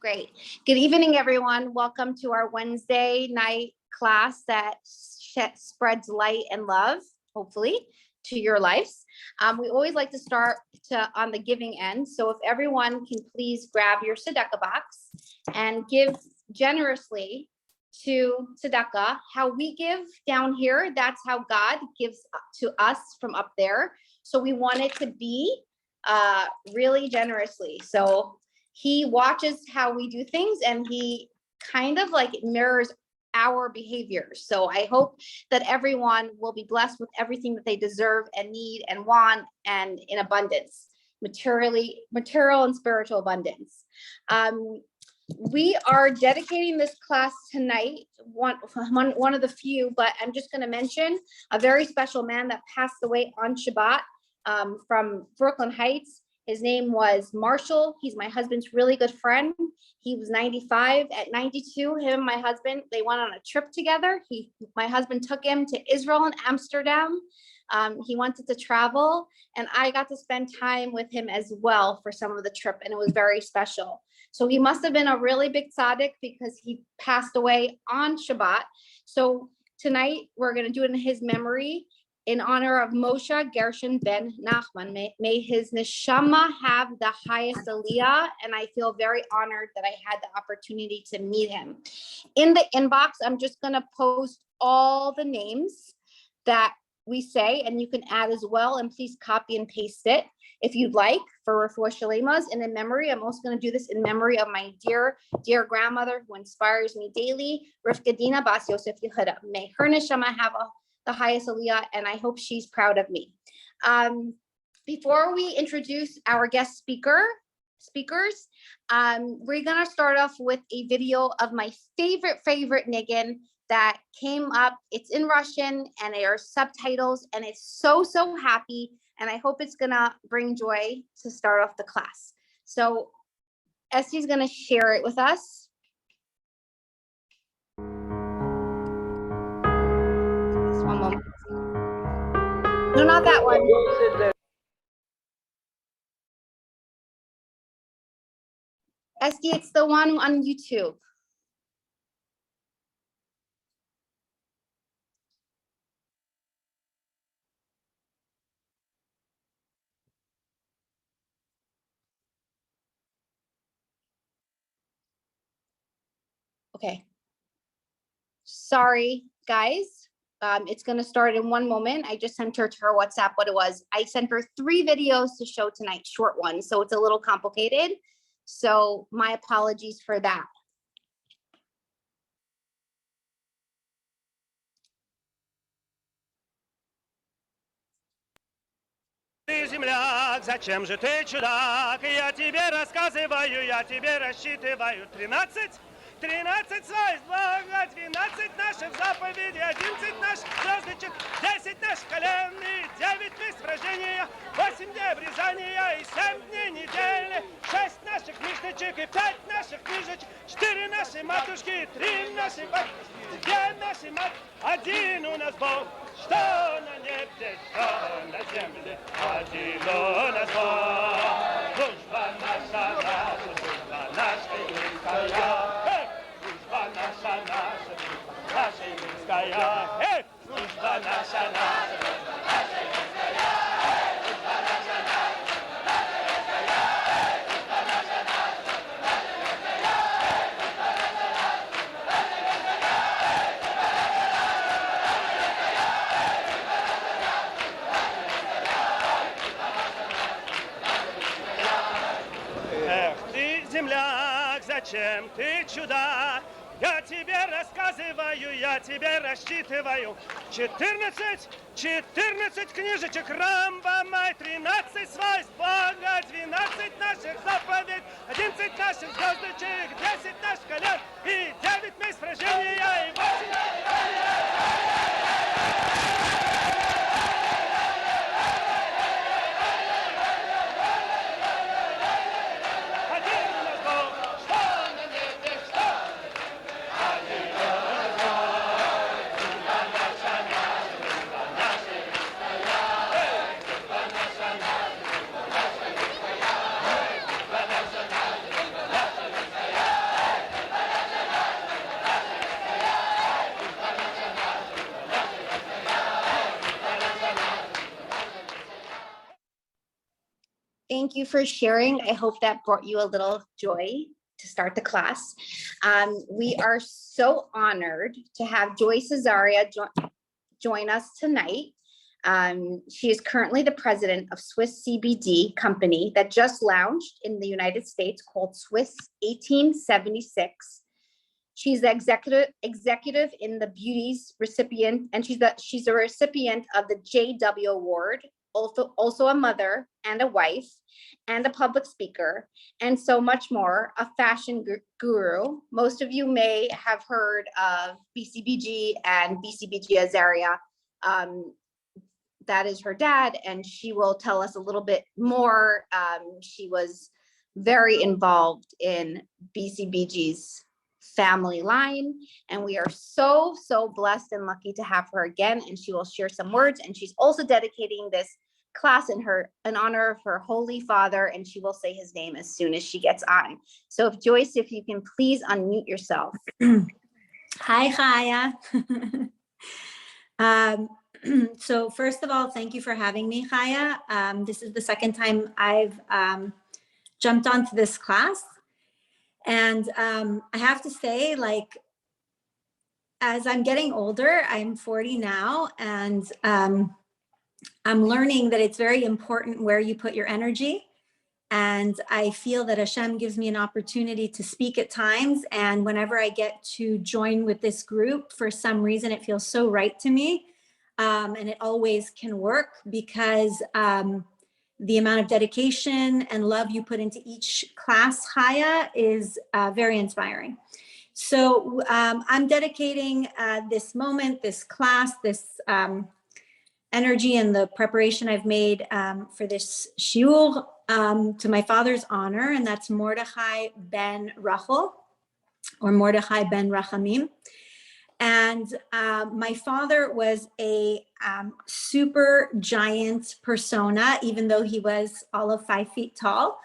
Great. Good evening, everyone. Welcome to our Wednesday night class that spreads light and love, hopefully, to your lives. We always like to start on the giving end. So if everyone can please grab your tzedakah box and give generously to tzedakah. How we give down here, that's how God gives to us from up there. So we want it to be really generously. So he watches how we do things and he kind of like mirrors our behaviors. So I hope that everyone will be blessed with everything that they deserve and need and want, and in abundance, material and spiritual abundance. We are dedicating this class tonight, one of the few, but I'm just going to mention a very special man that passed away on Shabbat from Brooklyn Heights. His name was Marshall. He's my husband's really good friend. He was 95. At 92, him and my husband, they went on a trip together. My husband took him to Israel and Amsterdam. He wanted to travel, and I got to spend time with him as well for some of the trip, and it was very special. So he must have been a really big tzaddik because he passed away on Shabbat. So tonight we're going to do it in his memory, in honor of Moshe Gershon ben Nachman. May his neshama have the highest aliyah, and I feel very honored that I had the opportunity to meet him. In the inbox, I'm just going to post all the names that we say, and you can add as well, and please copy and paste it if you'd like for Refuah Shalemas. And in memory, I'm also going to do this in memory of my dear grandmother who inspires me daily, Rivka Dina Bas Yosef Yehuda. May her neshama have the highest aliyah, and I hope she's proud of me. Before we introduce our guest speakers, we're gonna start off with a video of my favorite niggin that came up. It's in Russian and there are subtitles, and it's so happy, and I hope it's gonna bring joy to start off the class. So Esti's gonna share it with us. One moment. No, not that one. Esti, it's the one on YouTube. Okay. Sorry, guys. It's going to start in one moment. I just sent her to her WhatsApp what it was. I sent her 3 videos to show tonight, short ones, so it's a little complicated. So my apologies for that. Ты земляк, зачем же ты чудак? Я тебе рассказываю, я тебе рассчитываю 13 свойств Бога, 12 наших заповедей, 11 наших звездочек, 10 наших колен, 9 мест рождения, 8 дней обрезания и 7 дней недели, 6 наших мишничек и 5 наших книжечек, 4 наши матушки, 3 наши батюшки, 2 наши мать, 1 у нас Бог, что на небе, что на земле, 1 у нас Бог. Служба наша, служба наша еврейская. Наша еврейская, служба наша, наша еврейская, служба наша, наша еврейская, служба наша, наша еврейская. Эх, ты земляк, зачем ты чудак? Я тебе рассказываю, я тебе рассчитываю 14 книжечек Рамбама, 13 свойств Бога, 12 наших заповедей, 11 наших звездочек, 10 наших колен и 9 мест рождения и 8 thank you for sharing. I hope that brought you a little joy to start the class. We are so honored to have Joyce Azria join us tonight. She is currently the president of Swiss CBD company that just launched in the United States called Swiss 1876. She's the executive in the Beauty's recipient, and she's a recipient of the JW Award, also a mother and a wife and a public speaker, and so much more, a fashion guru. Most of you may have heard of BCBG and BCBG Azria. That is her dad, and she will tell us a little bit more. She was very involved in BCBG's family line, and we are so blessed and lucky to have her again, and she will share some words. And she's also dedicating this class in honor of her holy father, and she will say his name as soon as she gets on. So if Joyce, if you can please unmute yourself. Hi, Chaya. So first of all, thank you for having me, Chaya. This is the second time I've jumped onto this class. And I have to say, like, as I'm getting older, I'm 40 now, and I'm learning that it's very important where you put your energy. And I feel that Hashem gives me an opportunity to speak at times. And whenever I get to join with this group, for some reason, it feels so right to me. And it always can work because the amount of dedication and love you put into each class, Chaya, is very inspiring. So I'm dedicating this moment, this class, this energy and the preparation I've made for this shiur to my father's honor, and that's Mordechai ben Rachel, or Mordechai ben Rachamim. And my father was a super giant persona, even though he was all of 5 feet tall.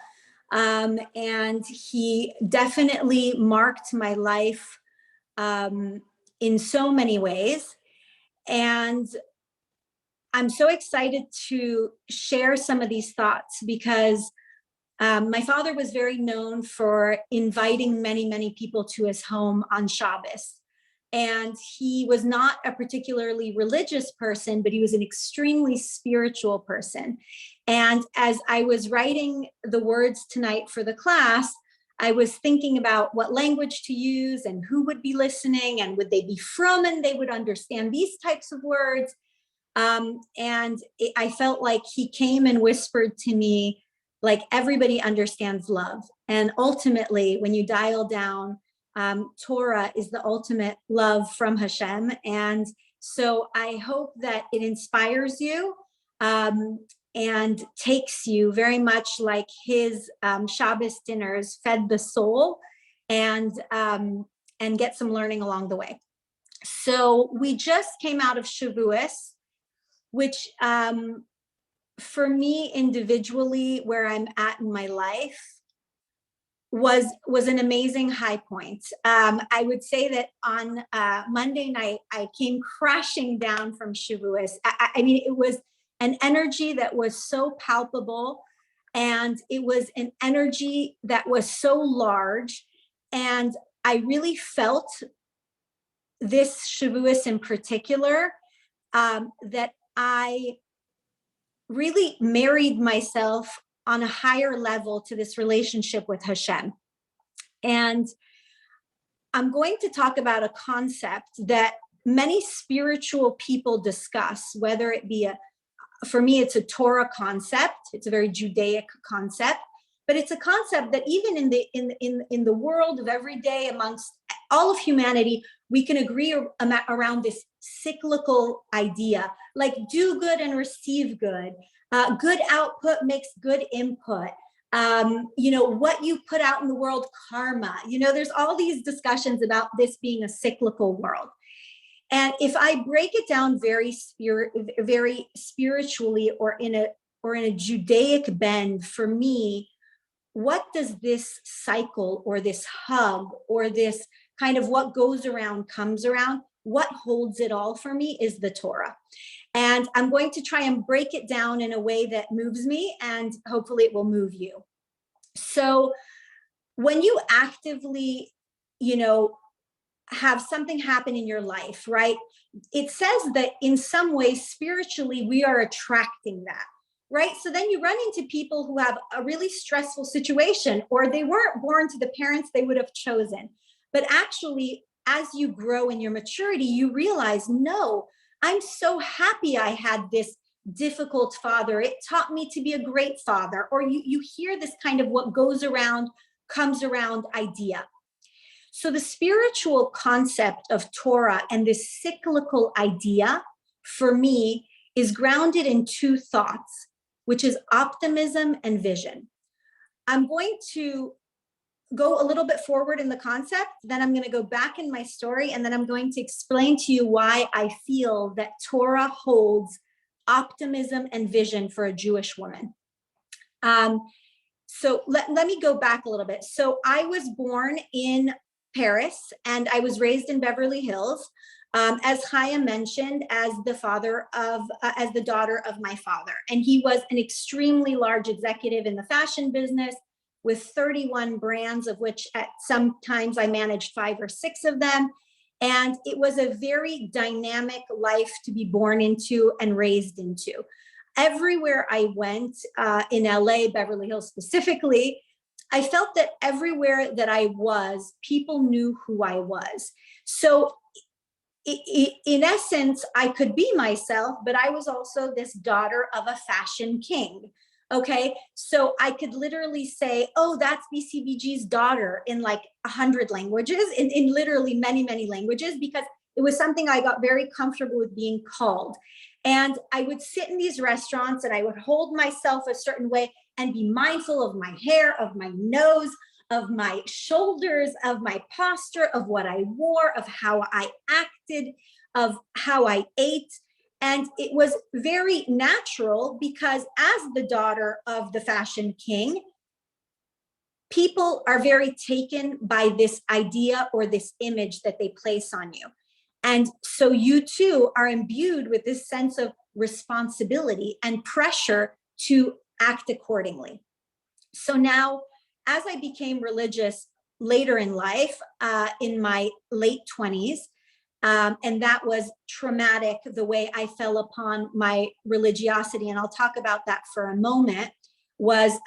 And he definitely marked my life in so many ways. And I'm so excited to share some of these thoughts because my father was very known for inviting many people to his home on Shabbos. And he was not a particularly religious person, but he was an extremely spiritual person. And as I was writing the words tonight for the class, I was thinking about what language to use and who would be listening, and would they be from, and they would understand these types of words. I felt like he came and whispered to me, like, everybody understands love. And ultimately, when you dial down, Torah is the ultimate love from Hashem. And so I hope that it inspires you and takes you very much like his Shabbos dinners fed the soul, and get some learning along the way. So we just came out of Shavuos, which for me individually, where I'm at in my life, was an amazing high point. I would say that on Monday night, I came crashing down from Shavuos. I mean, it was an energy that was so palpable, and it was an energy that was so large. And I really felt this Shavuos in particular, that I really married myself on a higher level to this relationship with Hashem. And I'm going to talk about a concept that many spiritual people discuss, whether it be for me, it's a Torah concept. It's a very Judaic concept, but it's a concept that even in the world of every day, amongst all of humanity, we can agree around this cyclical idea, like do good and receive good. Good output makes good input. What you put out in the world, karma. There's all these discussions about this being a cyclical world. And if I break it down very spiritually, or in a Judaic bend, for me, what does this cycle, or this hug, or this kind of what goes around comes around, what holds it all for me is the Torah. And I'm going to try and break it down in a way that moves me, and hopefully it will move you. So when you actively, have something happen in your life, right? It says that in some ways, spiritually, we are attracting that, right? So then you run into people who have a really stressful situation, or they weren't born to the parents they would have chosen. But actually, as you grow in your maturity, you realize, no, I'm so happy I had this difficult father. It taught me to be a great father. Or you hear this kind of what goes around, comes around idea. So the spiritual concept of Torah and this cyclical idea, for me, is grounded in two thoughts, which is optimism and vision. I'm going to go a little bit forward in the concept, then I'm going to go back in my story, and then I'm going to explain to you why I feel that Torah holds optimism and vision for a Jewish woman. So let me go back a little bit. So I was born in Paris, and I was raised in Beverly Hills, as Chaya mentioned, as the daughter of my father. And he was an extremely large executive in the fashion business with 31 brands, of which at some times I managed 5 or 6 of them. And it was a very dynamic life to be born into and raised into. Everywhere I went, in LA, Beverly Hills specifically, I felt that everywhere that I was, people knew who I was. So in essence, I could be myself, but I was also this daughter of a fashion king. Okay, so I could literally say, oh, that's BCBG's daughter in like 100 languages, in literally many, many languages, because it was something I got very comfortable with being called. And I would sit in these restaurants and I would hold myself a certain way and be mindful of my hair, of my nose, of my shoulders, of my posture, of what I wore, of how I acted, of how I ate. And it was very natural because as the daughter of the fashion king, people are very taken by this idea or this image that they place on you. And so you too are imbued with this sense of responsibility and pressure to act accordingly. So now, as I became religious later in life, in my late 20s, and that was traumatic, the way I fell upon my religiosity, and I'll talk about that for a moment,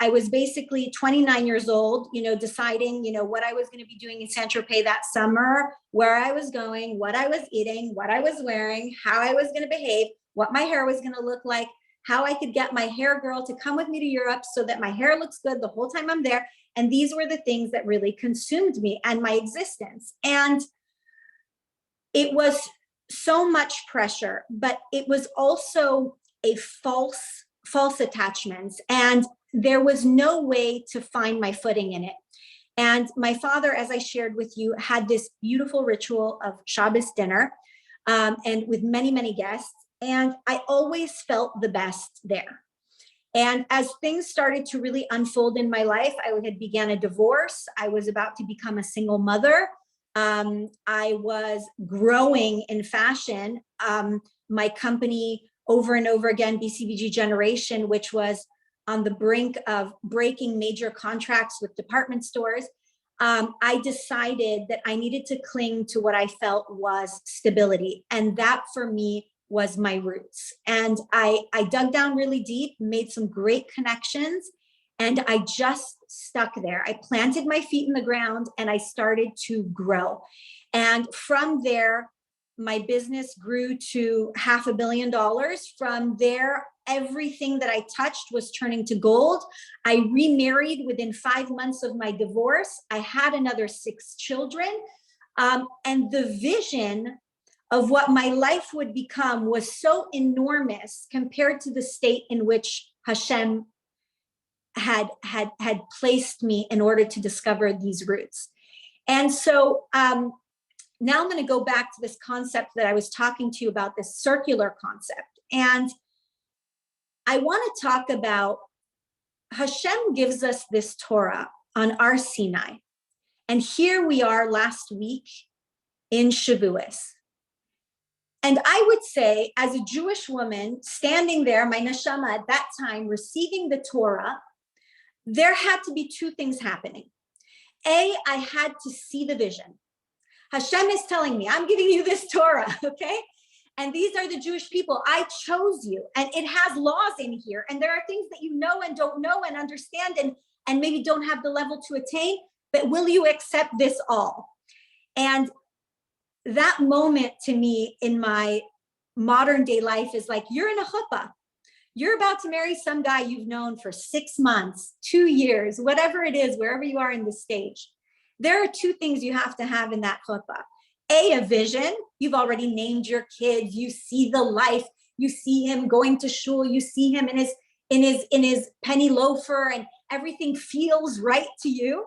I was basically 29 years old, deciding, what I was going to be doing in Saint-Tropez that summer, where I was going, what I was eating, what I was wearing, how I was going to behave, what my hair was going to look like, how I could get my hair girl to come with me to Europe so that my hair looks good the whole time I'm there. And these were the things that really consumed me and my existence. And it was so much pressure, but it was also a false attachments. And there was no way to find my footing in it. And my father, as I shared with you, had this beautiful ritual of Shabbos dinner, and with many, many guests. And I always felt the best there. And as things started to really unfold in my life, I had began a divorce. I was about to become a single mother. I was growing in fashion. My company over and over again, BCBG Generation, which was on the brink of breaking major contracts with department stores, I decided that I needed to cling to what I felt was stability. And that for me was my roots. And I dug down really deep, made some great connections, and I just stuck there. I planted my feet in the ground and I started to grow. And from there, my business grew to $500 million. From there, everything that I touched was turning to gold. I remarried within 5 months of my divorce. I had another 6 children. And the vision of what my life would become was so enormous compared to the state in which Hashem had placed me in order to discover these roots. And so now I'm going to go back to this concept that I was talking to you about, this circular concept. And I want to talk about Hashem gives us this Torah on our Sinai. And here we are last week in Shavuos. And I would say, as a Jewish woman standing there, my neshama at that time, receiving the Torah, there had to be two things happening. A, I had to see the vision. Hashem is telling me, I'm giving you this Torah, okay? And these are the Jewish people. I chose you, and it has laws in here. And there are things that you know and don't know and understand and maybe don't have the level to attain, but will you accept this all? And that moment to me in my modern day life is like, you're in a chuppah. You're about to marry some guy you've known for 6 months, 2 years, whatever it is, wherever you are in the stage. There are two things you have to have in that chuppah. A vision. You've already named your kids. You see the life. You see him going to shul. You see him in his penny loafer, and everything feels right to you.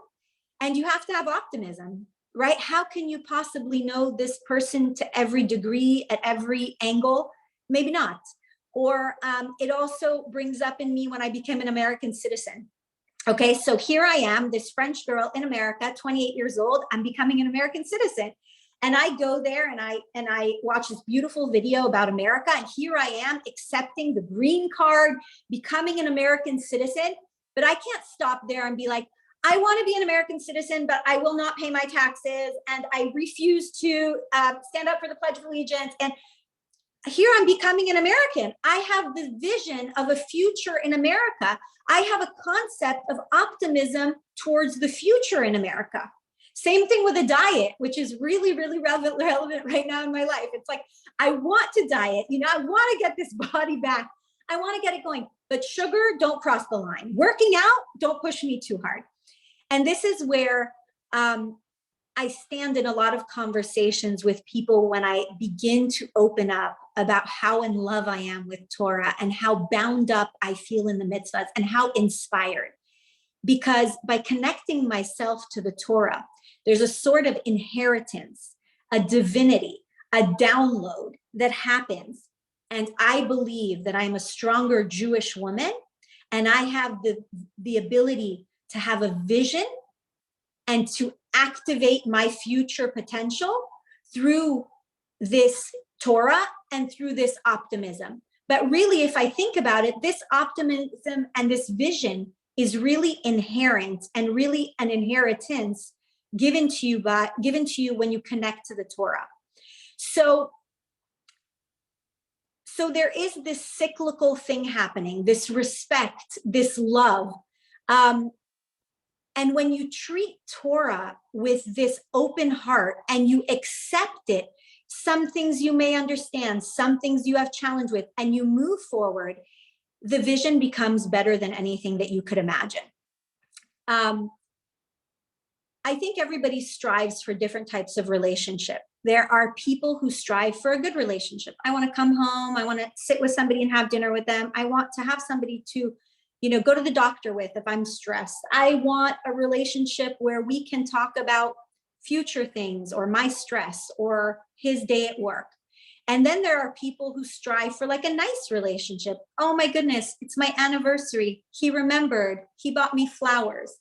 And you have to have optimism, right? How can you possibly know this person to every degree, at every angle? Maybe not. Or it also brings up in me when I became an American citizen. Okay, so here I am, this French girl in America, 28 years old. I'm becoming an American citizen. And I go there and I watch this beautiful video about America. And here I am accepting the green card, becoming an American citizen. But I can't stop there and be like, I want to be an American citizen, but I will not pay my taxes. And I refuse to stand up for the Pledge of Allegiance. And here I'm becoming an American. I have the vision of a future in America. I have a concept of optimism towards the future in America. Same thing with a diet, which is really, really relevant right now in my life. It's like, I want to diet, I want to get this body back. I want to get it going, but sugar, don't cross the line. Working out, don't push me too hard. And this is where I stand in a lot of conversations with people when I begin to open up about how in love I am with Torah and how bound up I feel in the mitzvahs and how inspired. Because by connecting myself to the Torah, there's a sort of inheritance, a divinity, a download that happens. And I believe that I'm a stronger Jewish woman, and I have the ability to have a vision and to activate my future potential through this Torah and through this optimism. But really, if I think about it, this optimism and this vision is really inherent and really an inheritance given to you when you connect to the Torah. So there is this cyclical thing happening, this respect, this love. And when you treat Torah with this open heart and you accept it, some things you may understand, some things you have challenge with, and you move forward, the vision becomes better than anything that you could imagine. I think everybody strives for different types of relationship. There are people who strive for a good relationship. I want to come home. I want to sit with somebody and have dinner with them. I want to have somebody to, go to the doctor with if I'm stressed. I want a relationship where we can talk about future things or my stress or his day at work. And then there are people who strive for like a nice relationship. Oh my goodness, it's my anniversary. He remembered, he bought me flowers.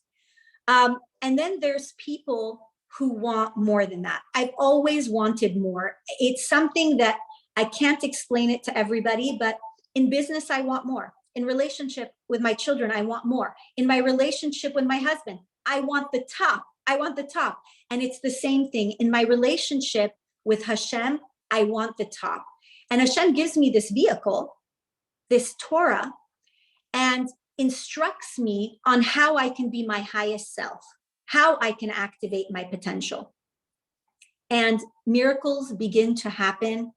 And then there's people who want more than that. I've always wanted more. It's something that I can't explain it to everybody, but in business, I want more. In relationship with my children, I want more. In my relationship with my husband, I want the top. I want the top. And it's the same thing. In my relationship with Hashem, I want the top. And Hashem gives me this vehicle, this Torah, and instructs me on how I can be my highest self, how I can activate my potential. And miracles begin to happen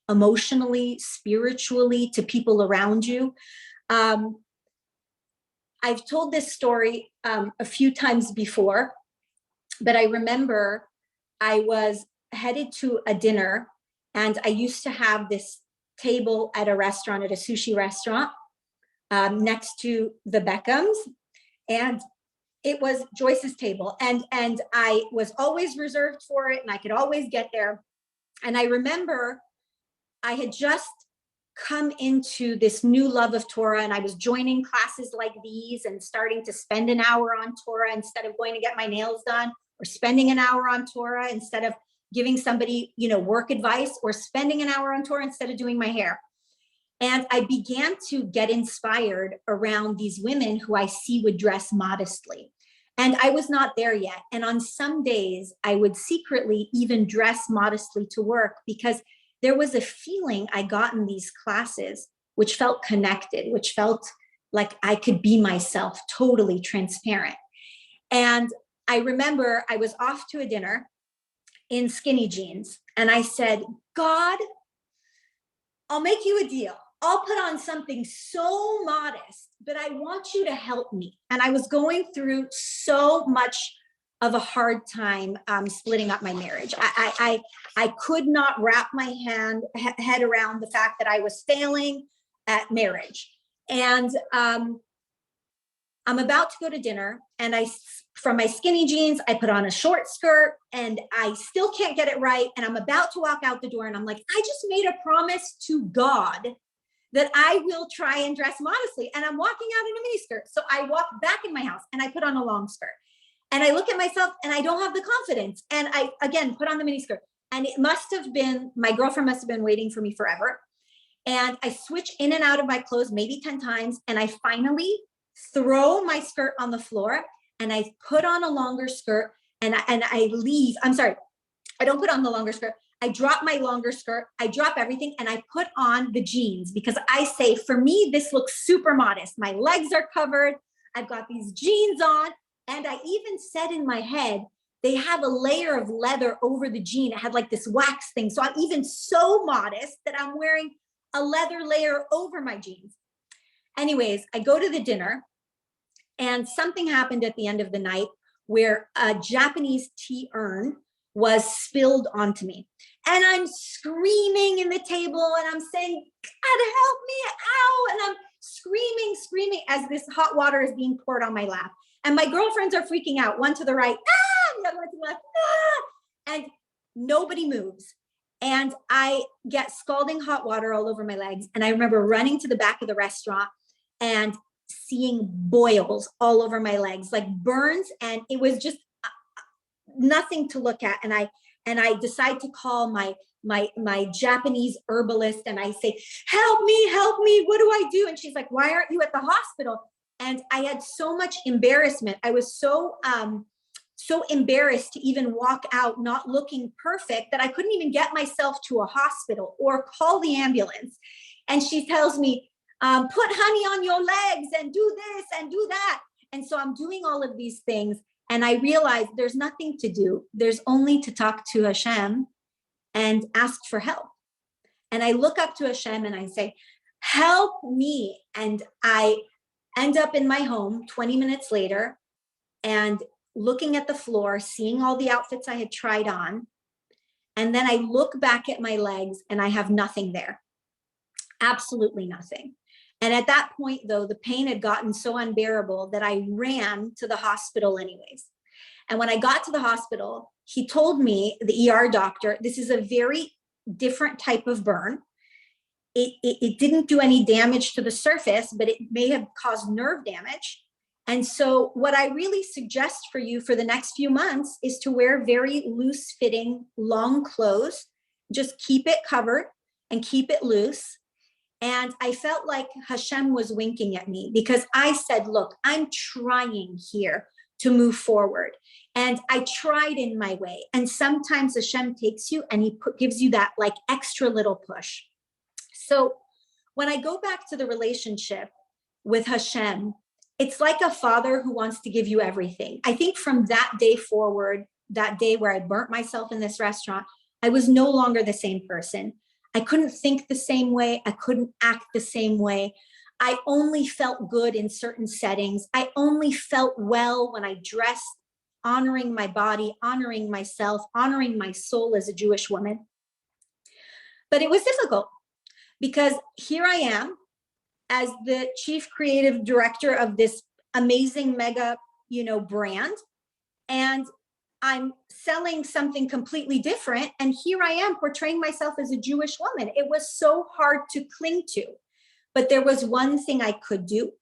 emotionally, spiritually, to people around you. I've told this story a few times before, but I remember I was headed to a dinner, and I used to have this table at a restaurant, at a sushi restaurant, next to the Beckhams, and it was Joyce's table, and I was always reserved for it, and I could always get there. And I remember I had just come into this new love of Torah, and I was joining classes like these and starting to spend an hour on Torah instead of going to get my nails done, or spending an hour on Torah instead of giving somebody, you know, work advice or spending an hour on Torah instead of doing my hair. And I began to get inspired around these women who I see would dress modestly. And I was not there yet. And on some days, I would secretly even dress modestly to work because there was a feeling I got in these classes, which felt connected, which felt like I could be myself, totally transparent. And I remember I was off to a dinner in skinny jeans. And I said, God, I'll make you a deal. I'll put on something so modest, but I want you to help me. And I was going through so much of a hard time splitting up my marriage. I could not wrap my head around the fact that I was failing at marriage. And I'm about to go to dinner, and from my skinny jeans, I put on a short skirt, and I still can't get it right. And I'm about to walk out the door, and I'm like, I just made a promise to God that I will try and dress modestly. And I'm walking out in a mini skirt. So I walk back in my house and I put on a long skirt. And I look at myself and I don't have the confidence. And I, again, put on the mini skirt. And it must have been, my girlfriend must have been waiting for me forever. And I switch in and out of my clothes maybe 10 times. And I finally throw my skirt on the floor and I put on a longer skirt and I leave. I'm sorry, I don't put on the longer skirt. I drop my longer skirt, I drop everything, and I put on the jeans because I say, for me, this looks super modest. My legs are covered. I've got these jeans on. And I even said in my head, they have a layer of leather over the jean. It had like this wax thing. So I'm even so modest that I'm wearing a leather layer over my jeans. Anyways, I go to the dinner and something happened at the end of the night where a Japanese tea urn was spilled onto me. And I'm screaming in the table and I'm saying, God, help me, ow. And I'm screaming as this hot water is being poured on my lap. And my girlfriends are freaking out, one to the right, the other one to the left, and nobody moves. And I get scalding hot water all over my legs. And I remember running to the back of the restaurant and seeing boils all over my legs, like burns. And it was just nothing to look at. And I decide to call my Japanese herbalist and I say, help me, what do I do? And she's like, why aren't you at the hospital? And I had so much embarrassment. I was so embarrassed to even walk out not looking perfect that I couldn't even get myself to a hospital or call the ambulance. And she tells me, put honey on your legs and do this and do that. And so I'm doing all of these things. And I realized there's nothing to do. There's only to talk to Hashem and ask for help. And I look up to Hashem and I say, help me. And I end up in my home 20 minutes later and looking at the floor, seeing all the outfits I had tried on. And then I look back at my legs and I have nothing there. Absolutely nothing. And at that point, though, the pain had gotten so unbearable that I ran to the hospital anyways. And when I got to the hospital, he told me, the ER doctor, this is a very different type of burn. It didn't do any damage to the surface, but it may have caused nerve damage. And so what I really suggest for you for the next few months is to wear very loose fitting, long clothes. Just keep it covered and keep it loose. And I felt like Hashem was winking at me because I said, look, I'm trying here to move forward. And I tried in my way. And sometimes Hashem takes you and he gives you that like extra little push. So when I go back to the relationship with Hashem, it's like a father who wants to give you everything. I think from that day forward, that day where I burnt myself in this restaurant, I was no longer the same person. I couldn't think the same way. I couldn't act the same way. I only felt good in certain settings. I only felt well when I dressed, honoring my body, honoring myself, honoring my soul as a Jewish woman. But it was difficult because here I am as the chief creative director of this amazing mega, brand. And I'm selling something completely different. And here I am portraying myself as a Jewish woman. It was so hard to cling to, but there was one thing I could do.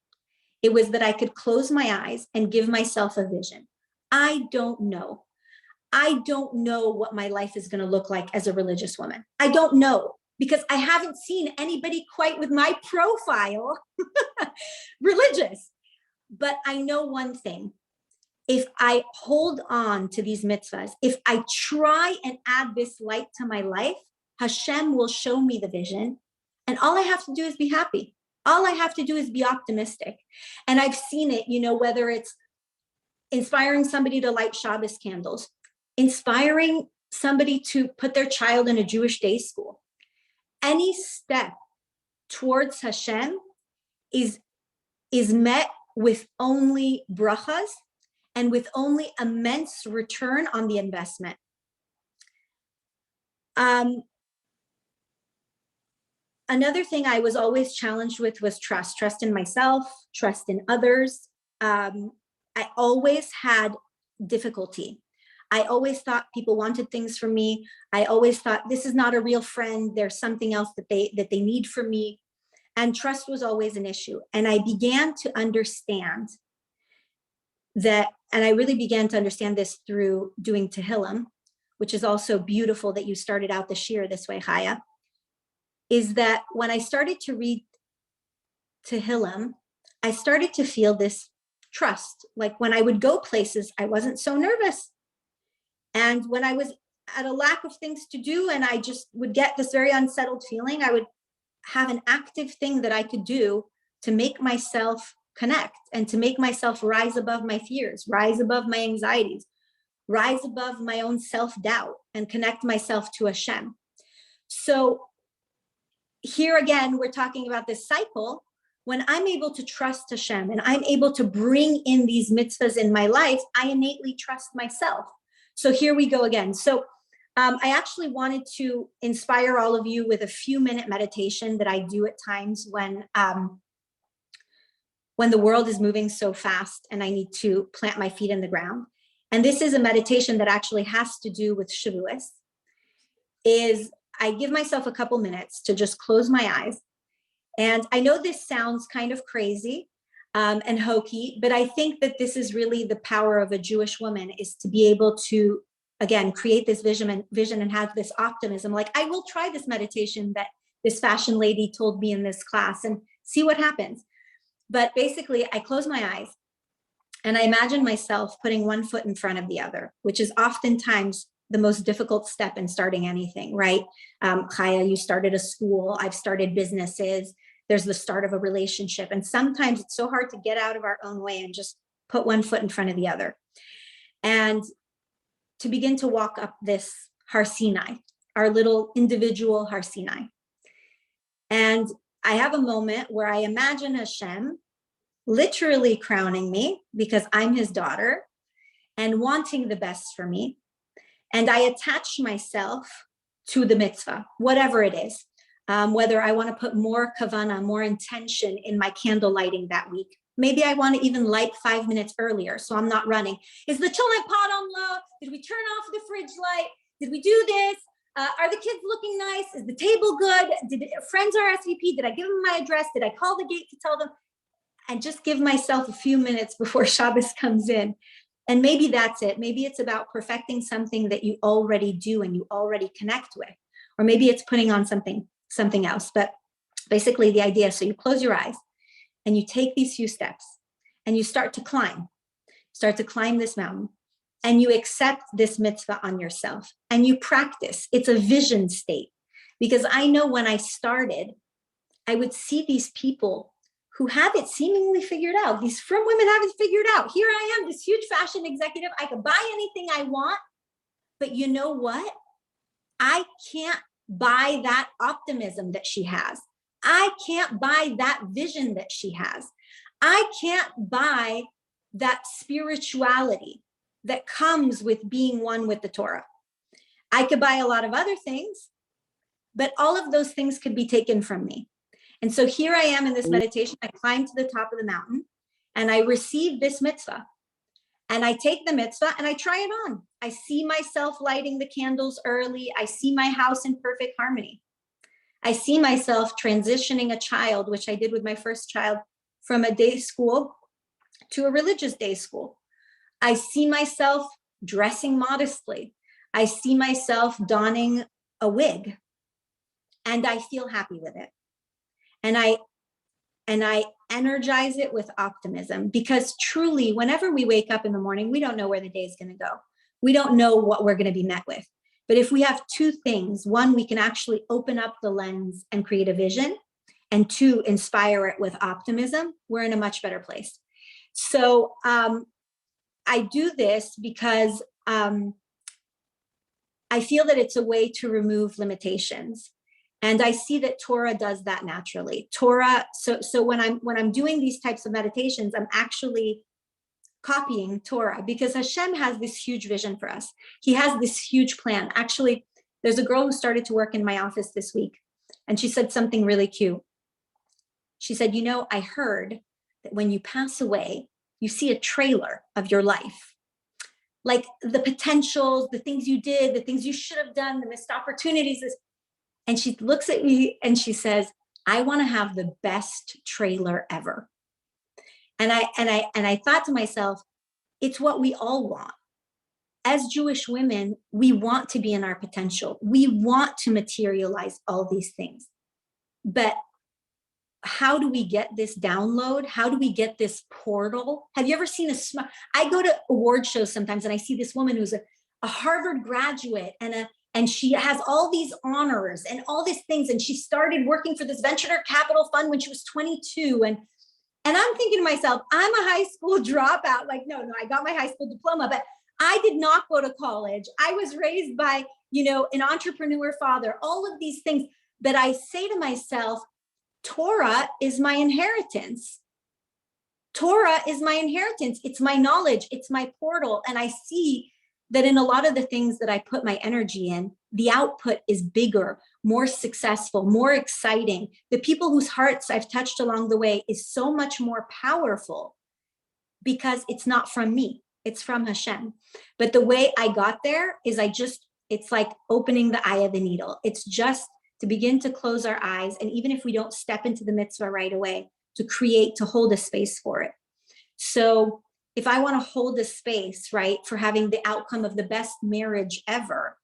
It was that I could close my eyes and give myself a vision. I don't know. I don't know what my life is going to look like as a religious woman. I don't know, because I haven't seen anybody quite with my profile religious. But I know one thing. If I hold on to these mitzvahs, if I try and add this light to my life, Hashem will show me the vision. And all I have to do is be happy. All I have to do is be optimistic. And I've seen it, whether it's inspiring somebody to light Shabbos candles, inspiring somebody to put their child in a Jewish day school. Any step towards Hashem is met with only brachas and with only immense return on the investment. Another thing I was always challenged with was trust in myself, trust in others. I always had difficulty. I always thought people wanted things from me. I always thought this is not a real friend. There's something else that they need from me. And trust was always an issue. And I began to understand that, and I really began to understand this through doing Tehillim, which is also beautiful that you started out the shir this way, Chaya, is that when I started to read Tehillim, I started to feel this trust. Like when I would go places, I wasn't so nervous. And when I was at a lack of things to do and I just would get this very unsettled feeling, I would have an active thing that I could do to make myself connect and to make myself rise above my fears, rise above my anxieties, rise above my own self-doubt and connect myself to Hashem. So here again, we're talking about this cycle. When I'm able to trust Hashem and I'm able to bring in these mitzvahs in my life, I innately trust myself. So here we go again. So I actually wanted to inspire all of you with a few-minute meditation that I do at times when the world is moving so fast and I need to plant my feet in the ground. And this is a meditation that actually has to do with Shavuos. Is I give myself a couple minutes to just close my eyes. And I know this sounds kind of crazy and hokey, but I think that this is really the power of a Jewish woman, is to be able to, again, create this vision and have this optimism. Like, I will try this meditation that this fashion lady told me in this class and see what happens. But basically, I close my eyes and I imagine myself putting one foot in front of the other, which is oftentimes the most difficult step in starting anything, right? Chaya, you started a school, I've started businesses, there's the start of a relationship. And sometimes it's so hard to get out of our own way and just put one foot in front of the other. And to begin to walk up this Har Sinai, our little individual Har Sinai. And I have a moment where I imagine Hashem literally crowning me because I'm his daughter and wanting the best for me. And I attach myself to the mitzvah, whatever it is, whether I want to put more kavana, more intention in my candle lighting that week. Maybe I want to even light 5 minutes earlier so I'm not running. Is the chilling pot on low? Did we turn off the fridge light? Did we do this? Are the kids looking nice? Is the table good? Did friends RSVP? Did I give them my address? Did I call the gate to tell them? And just give myself a few minutes before Shabbos comes in. And maybe that's it. Maybe it's about perfecting something that you already do and you already connect with. Or maybe it's putting on something else. But basically the idea, so you close your eyes and you take these few steps and you start to climb this mountain. And you accept this mitzvah on yourself and you practice. It's a vision state, because I know when I started, I would see these people who have it seemingly figured out. These frum women have it figured out. Here I am, this huge fashion executive. I could buy anything I want, but you know what? I can't buy that optimism that she has. I can't buy that vision that she has. I can't buy that spirituality that comes with being one with the Torah. I could buy a lot of other things, but all of those things could be taken from me. And so here I am in this meditation. I climb to the top of the mountain and I receive this mitzvah. And I take the mitzvah and I try it on. I see myself lighting the candles early. I see my house in perfect harmony. I see myself transitioning a child, which I did with my first child, from a day school to a religious day school. I see myself dressing modestly. I see myself donning a wig, and I feel happy with it. And I energize it with optimism, because truly, whenever we wake up in the morning, we don't know where the day is going to go. We don't know what we're going to be met with. But if we have two things, one, we can actually open up the lens and create a vision, and two, inspire it with optimism, we're in a much better place. So I do this because I feel that it's a way to remove limitations. And I see that Torah does that naturally. Torah, so when I'm doing these types of meditations, I'm actually copying Torah, because Hashem has this huge vision for us. He has this huge plan. Actually, there's a girl who started to work in my office this week, and she said something really cute. She said, you know, I heard that when you pass away, you see a trailer of your life. Like the potentials, the things you did, the things you should have done, the missed opportunities. And she looks at me and she says, I want to have the best trailer ever. And I thought to myself, it's what we all want. As Jewish women, we want to be in our potential. We want to materialize all these things. But how do we get this download? How do we get this portal? Have you ever seen I go to award shows sometimes and I see this woman who's a Harvard graduate and she has all these honors and all these things. And she started working for this venture capital fund when she was 22. And I'm thinking to myself, I'm a high school dropout. Like, no, I got my high school diploma, but I did not go to college. I was raised by, an entrepreneur father, all of these things. But I say to myself, Torah is my inheritance. Torah is my inheritance. It's my knowledge. It's my portal. And I see that in a lot of the things that I put my energy in, the output is bigger, more successful, more exciting. The people whose hearts I've touched along the way is so much more powerful, because it's not from me, it's from Hashem. But the way I got there is it's like opening the eye of the needle. It's just to begin to close our eyes. And even if we don't step into the mitzvah right away, to hold a space for it. So if I want to hold a space, right, for having the outcome of the best marriage ever,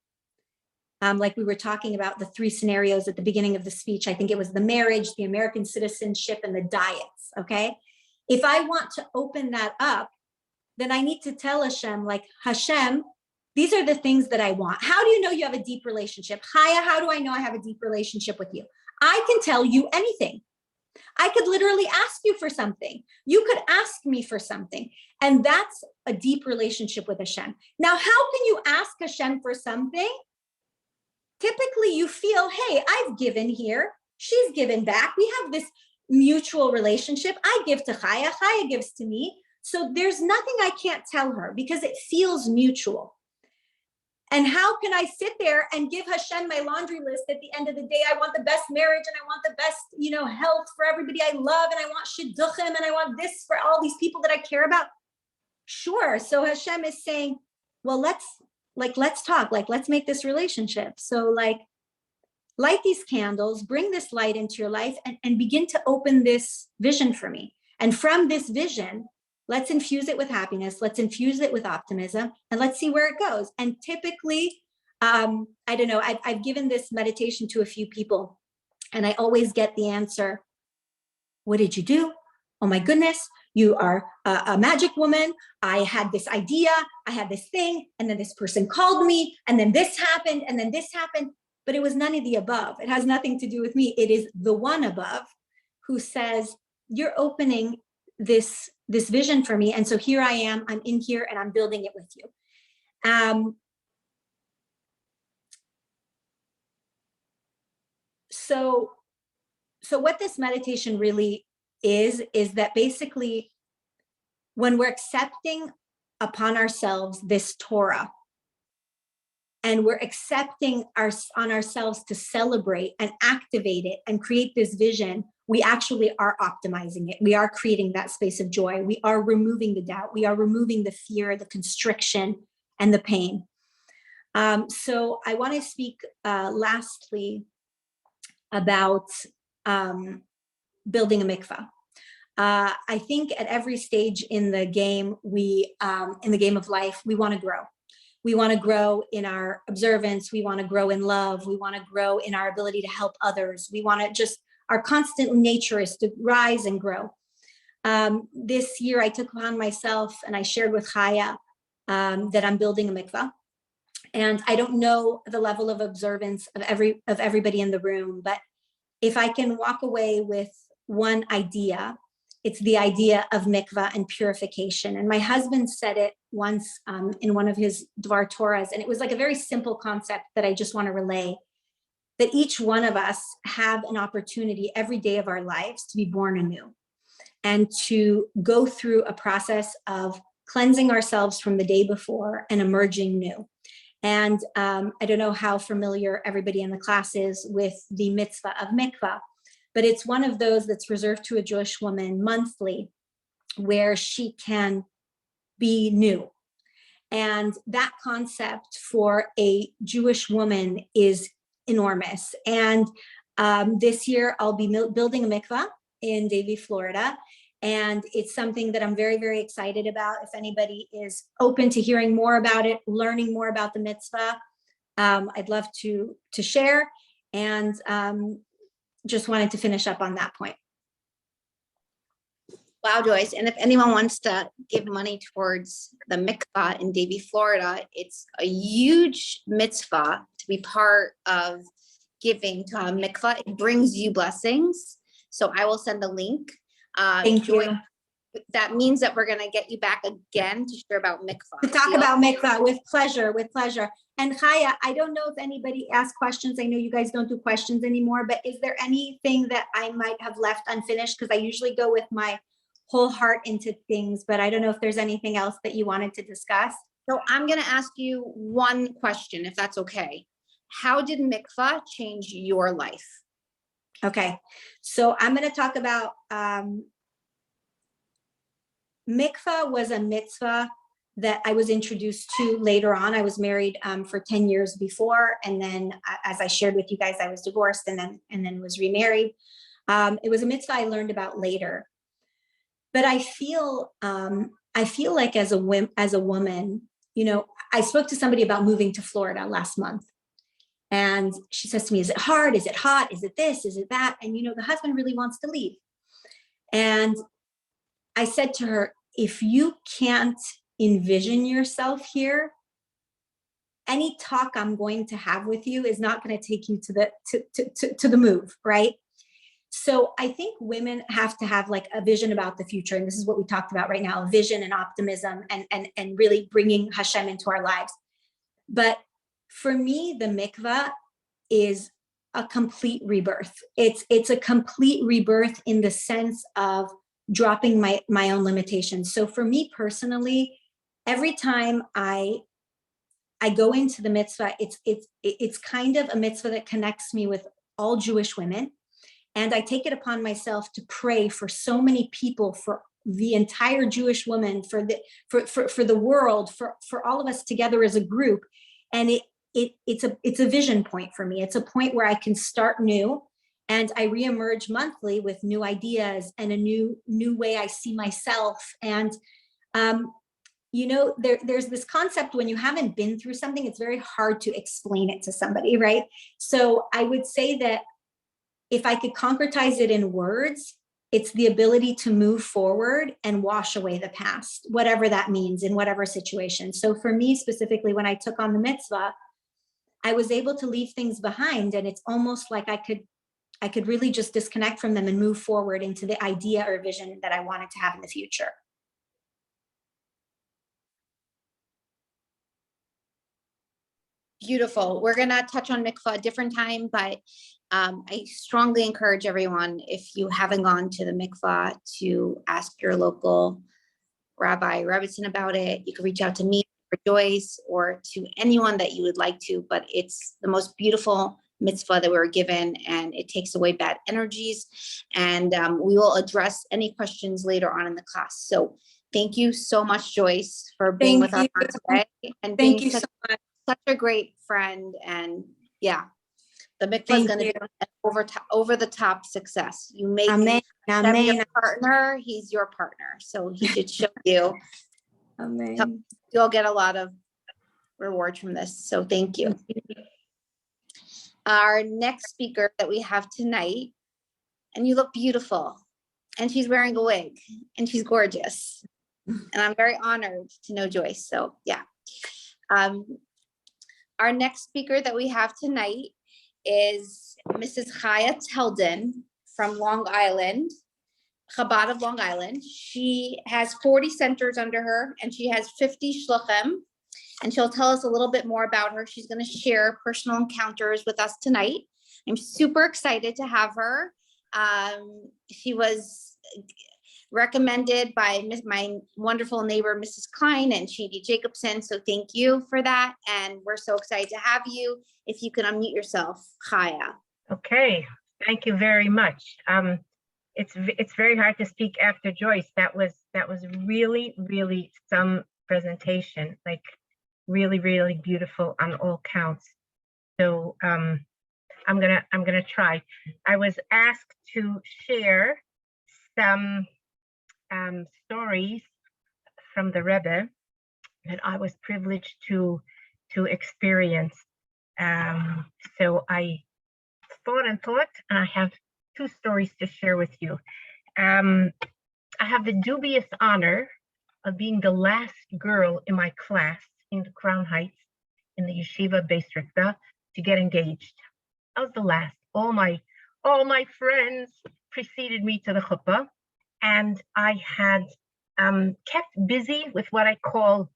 like we were talking about the three scenarios at the beginning of the speech, I think it was the marriage, the American citizenship, and the diets, okay? If I want to open that up, then I need to tell Hashem, like, Hashem, these are the things that I want. How do you know you have a deep relationship? Chaya, how do I know I have a deep relationship with you? I can tell you anything. I could literally ask you for something. You could ask me for something. And that's a deep relationship with Hashem. Now, how can you ask Hashem for something? Typically, you feel, hey, I've given here. She's given back. We have this mutual relationship. I give to Chaya. Chaya gives to me. So there's nothing I can't tell her because it feels mutual. And how can I sit there and give Hashem my laundry list at the end of the day? I want the best marriage and I want the best, health for everybody I love. And I want shidduchim and I want this for all these people that I care about. Sure. So Hashem is saying, well, let's talk, let's make this relationship. So light these candles, bring this light into your life and begin to open this vision for me. And from this vision, let's infuse it with happiness. Let's infuse it with optimism and let's see where it goes. And typically, I don't know, I've given this meditation to a few people and I always get the answer, what did you do? Oh my goodness, you are a magic woman. I had this idea, I had this thing, and then this person called me, and then this happened, and then this happened. But it was none of the above. It has nothing to do with me. It is the one above who says, you're opening this vision for me. And so here I am, I'm in here and I'm building it with you. So what this meditation really is that basically when we're accepting upon ourselves this Torah and we're accepting on ourselves to celebrate and activate it and create this vision, we actually are optimizing it. We are creating that space of joy. We are removing the doubt. We are removing the fear, the constriction, and the pain. So I want to speak lastly about building a mikvah. I think at every stage in the game, in the game of life, we want to grow. We want to grow in our observance. We want to grow in love. We want to grow in our ability to help others. We want to just, our constant nature is to rise and grow. This year I took upon myself, and I shared with Chaya that I'm building a mikvah. And I don't know the level of observance of everybody in the room, but if I can walk away with one idea, it's the idea of mikvah and purification. And my husband said it once in one of his Dvar Torahs, and it was like a very simple concept that I just want to relay, that each one of us have an opportunity every day of our lives to be born anew and to go through a process of cleansing ourselves from the day before and emerging new. And I don't know how familiar everybody in the class is with the mitzvah of mikvah, but it's one of those that's reserved to a Jewish woman monthly, where she can be new. And that concept for a Jewish woman is enormous. And this year I'll be building a mikvah in Davie, Florida. And it's something that I'm very, very excited about. If anybody is open to hearing more about it, learning more about the mitzvah, I'd love to share. And just wanted to finish up on that point. Wow, Joyce. And if anyone wants to give money towards the mikvah in Davie, Florida, it's a huge mitzvah to be part of giving to a mikvah. It brings you blessings. So I will send a link. Thank Joyce, you. that means that we're going to get you back again to share about mikvah. To talk about mikvah, with pleasure, with pleasure. And Chaya, I don't know if anybody asked questions. I know you guys don't do questions anymore, but is there anything that I might have left unfinished? Because I usually go with my whole heart into things, but I don't know if there's anything else that you wanted to discuss. So I'm going to ask you one question, if that's okay. How did mikvah change your life? Okay, so I'm going to talk about mikvah was a mitzvah that I was introduced to later on. I was married for 10 years before, and then as I shared with you guys, I was divorced and then was remarried. It was a mitzvah I learned about later. But I feel like as a woman, you know, I spoke to somebody about moving to Florida last month. And she says to me, is it hard? Is it hot? Is it this? Is it that? And, you know, the husband really wants to leave. And I said to her, if you can't envision yourself here, any talk I'm going to have with you is not going to take you to the move, right? So I think women have to have like a vision about the future. And this is what we talked about right now, a vision and optimism and really bringing Hashem into our lives. But for me, the mikvah is a complete rebirth. It's a complete rebirth in the sense of dropping my own limitations. So for me personally, every time I go into the mitzvah, it's kind of a mitzvah that connects me with all Jewish women. And I take it upon myself to pray for so many people, for the entire Jewish woman, for the world, for all of us together as a group. And it's a vision point for me. It's a point where I can start new, and I reemerge monthly with new ideas and a new way I see myself. And you know, there's this concept when you haven't been through something, it's very hard to explain it to somebody, right? So I would say that if I could concretize it in words, it's the ability to move forward and wash away the past, whatever that means in whatever situation. So for me specifically, when I took on the mitzvah, I was able to leave things behind, and it's almost like I could really just disconnect from them and move forward into the idea or vision that I wanted to have in the future. Beautiful. We're going to touch on mikvah a different time, but I strongly encourage everyone, if you haven't gone to the mikvah, to ask your local rabbi, rebbitzin about it. You can reach out to me or Joyce or to anyone that you would like to, but it's the most beautiful mitzvah that we were given, and it takes away bad energies. And we will address any questions later on in the class. So thank you so much, Joyce, for being with us today and Thank being you so much. such a great friend. And yeah, the mikvah is going to be an over the top success. You make him your partner, he's your partner. So he should show you. Amen. You'll get a lot of rewards from this. So thank you. Our next speaker that we have tonight, and you look beautiful, and she's wearing a wig, and she's gorgeous. And I'm very honored to know Joyce. So yeah. Our next speaker that we have tonight is Mrs. Chaya Teldon from Long Island, Chabad of Long Island. She has 40 centers under her, and she has 50 shluchim, and she'll tell us a little bit more about her. She's going to share personal encounters with us tonight. I'm super excited to have her. She was recommended by my wonderful neighbor, Mrs. Klein and Shady Jacobson. So thank you for that. And we're so excited to have you. If you can unmute yourself, Chaya. Okay, thank you very much. It's very hard to speak after Joyce. That was really some presentation, like really beautiful on all counts. So I'm gonna try. I was asked to share some stories from the Rebbe that I was privileged to experience. So I thought, and I have 2 stories to share with you. I have the dubious honor of being the last girl in my class in the Crown Heights in the Yeshiva Beis Rivka to get engaged. I was the last. All my friends preceded me to the chuppah, and I had kept busy with what I call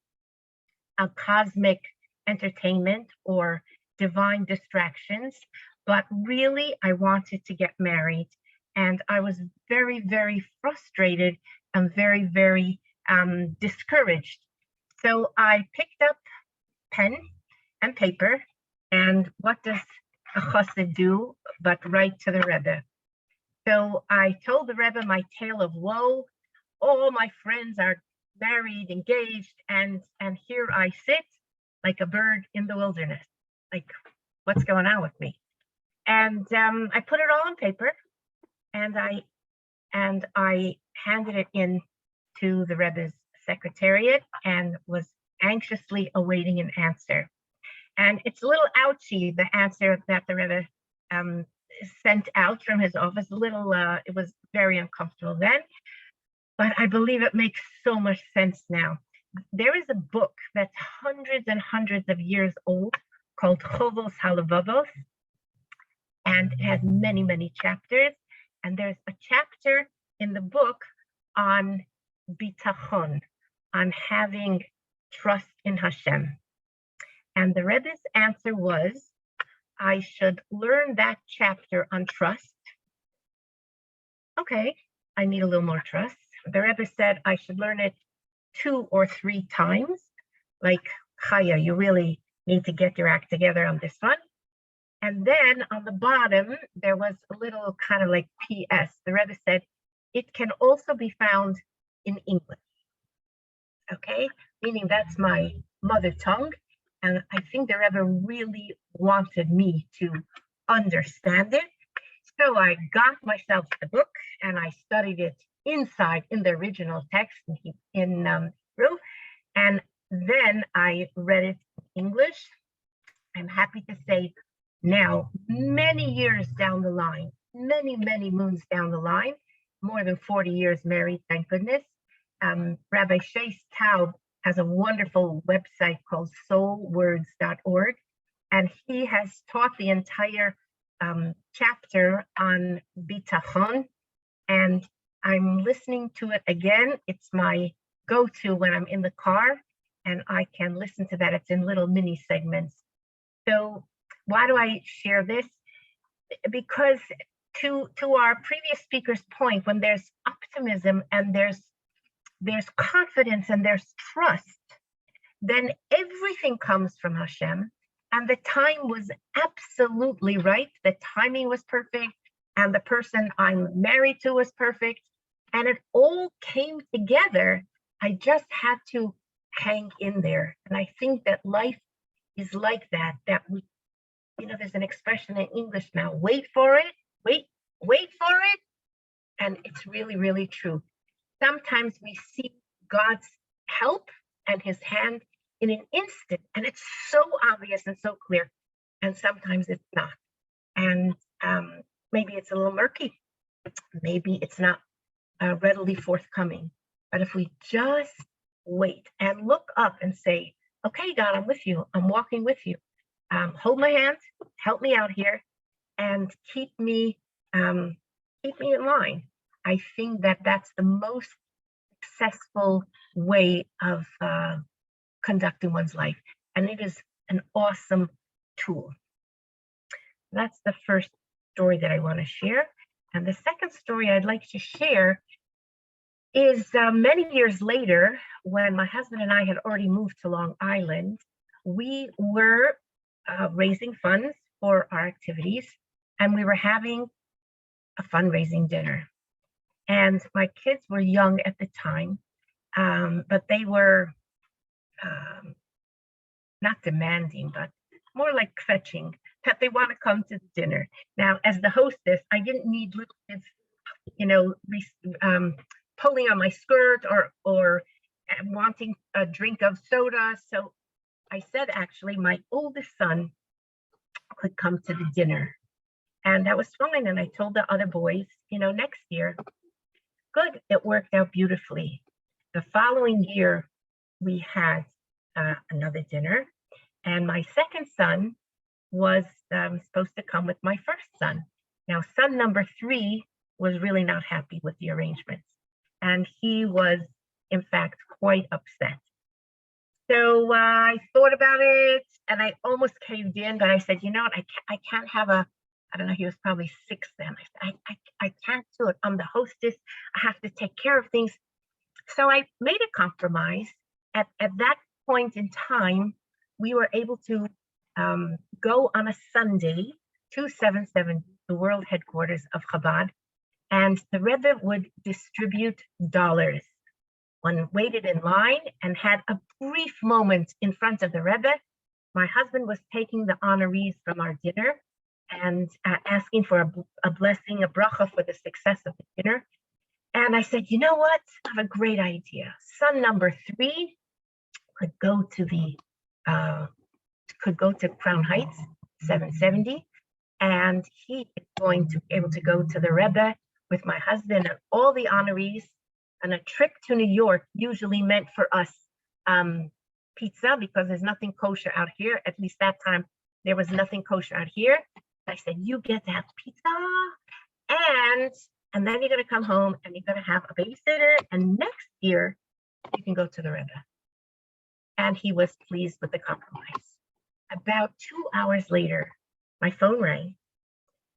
a cosmic entertainment or divine distractions, but really I wanted to get married, and I was very frustrated and very discouraged. So I picked up pen and paper, and what does a chassid do but write to the Rebbe? So I told the Rebbe my tale of woe. All my friends are married, engaged, and here I sit like a bird in the wilderness. Like, what's going on with me? And I put it all on paper, and I handed it in to the Rebbe's secretariat and was anxiously awaiting an answer. And it's a little ouchy, the answer that the Rebbe sent out from his office. It was very uncomfortable then, but I believe it makes so much sense now. There is a book that's hundreds and hundreds of years old called Chovos Halavavos, and it has many chapters. And there's a chapter in the book on bitachon, on having trust in Hashem. And the Rebbe's answer was, I should learn that chapter on trust. Okay, I need a little more trust. The Rebbe said I should learn it 2 or 3 times. Like, Chaya, you really need to get your act together on this one. And then on the bottom, there was a little kind of like PS. The Rebbe said, it can also be found in English. Okay, meaning that's my mother tongue. And I think the Rebbe really wanted me to understand it. So I got myself the book and I studied it inside in the original text in Hebrew. And then I read it in English. I'm happy to say now, many years down the line, many moons down the line, more than 40 years married, thank goodness. Rabbi Shais Taub has a wonderful website called soulwords.org, and he has taught the entire chapter on bitachon, and I'm listening to it again. It's my go-to when I'm in the car, and I can listen to that. It's in little mini segments. So why do I share this? Because to our previous speaker's point, when there's optimism and there's confidence and there's trust, then everything comes from Hashem. And the time was absolutely right. The timing was perfect. And the person I'm married to was perfect. And it all came together. I just had to hang in there. And I think that life is like that, that we, there's an expression in English now, wait for it, wait for it. And it's really true. Sometimes we see God's help and his hand in an instant, and it's so obvious and so clear, and sometimes it's not. And maybe it's a little murky. Maybe it's not readily forthcoming. But if we just wait and look up and say, okay, God, I'm with you. I'm walking with you. Hold my hand, help me out here, and keep me in line. I think that that's the most successful way of conducting one's life. And it is an awesome tool. That's the first story that I want to share. And the second story I'd like to share is many years later, when my husband and I had already moved to Long Island, we were raising funds for our activities, and we were having a fundraising dinner. And my kids were young at the time, but they were not demanding, but more like fetching, that they want to come to the dinner. Now, as the hostess, I didn't need little kids, pulling on my skirt or wanting a drink of soda. So I said, actually, my oldest son could come to the dinner. And that was fine. And I told the other boys, next year. Good, it worked out beautifully. The following year, we had another dinner. And my second son was supposed to come with my first son. Now, son number 3 was really not happy with the arrangements. And he was, in fact, quite upset. So I thought about it and I almost caved in, but I said, what, I can't have I don't know, he was probably 6 then. I can't do it. I'm the hostess. I have to take care of things. So I made a compromise. At that point in time, we were able to go on a Sunday to 770, the world headquarters of Chabad, and the Rebbe would distribute dollars. One waited in line and had a brief moment in front of the Rebbe. My husband was taking the honorees from our dinner and asking for a blessing, a bracha for the success of the dinner. And I said, you know what? I have a great idea. Son number 3 could go to Crown Heights, 770, and he is going to be able to go to the Rebbe with my husband and all the honorees. And a trip to New York usually meant for us pizza, because there's nothing kosher out here. At least that time, there was nothing kosher out here. I said, you get to have pizza, and then you're going to come home and you're going to have a babysitter, and next year you can go to the Rebbe. And he was pleased with the compromise. About 2 hours later, my phone rang,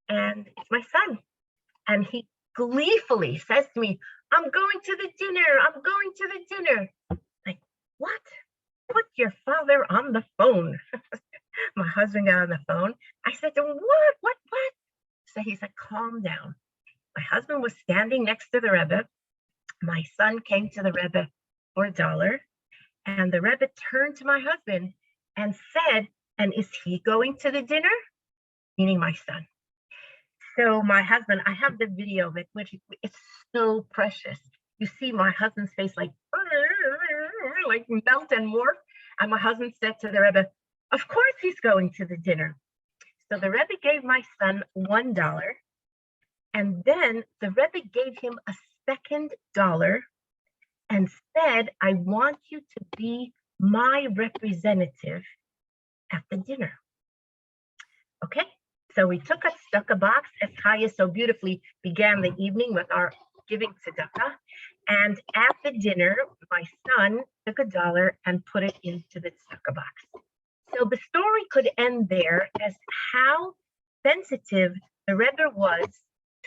and it's my son. And he gleefully says to me, I'm going to the dinner. I'm going to the dinner. Like, what? Put your father on the phone. My husband got on the phone. I said to him, what? So he said, calm down. My husband was standing next to the Rebbe. My son came to the Rebbe for $1. And the Rebbe turned to my husband and said, and is he going to the dinner? Meaning my son. So my husband, I have the video of it, which it's so precious. You see my husband's face like melt and morph. And my husband said to the Rebbe, of course he's going to the dinner. So the Rebbe gave my son $1. And then the Rebbe gave him a second $1 and said, I want you to be my representative at the dinner. Okay, so we stuck a box, as Chaya so beautifully began the evening with our giving tzedakah. And at the dinner, my son took $1 and put it into the tzedakah box. So the story could end there as how sensitive the Rebbe was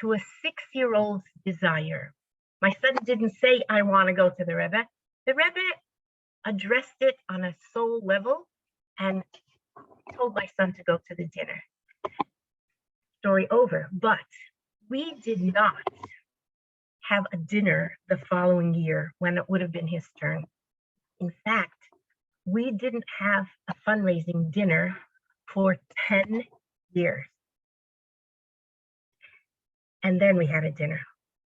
to a 6-year-old's desire. My son didn't say, I want to go to the Rebbe. The Rebbe addressed it on a soul level and told my son to go to the dinner. Story over. But we did not have a dinner the following year when it would have been his turn. In fact, we didn't have a fundraising dinner for 10 years. And then we had a dinner.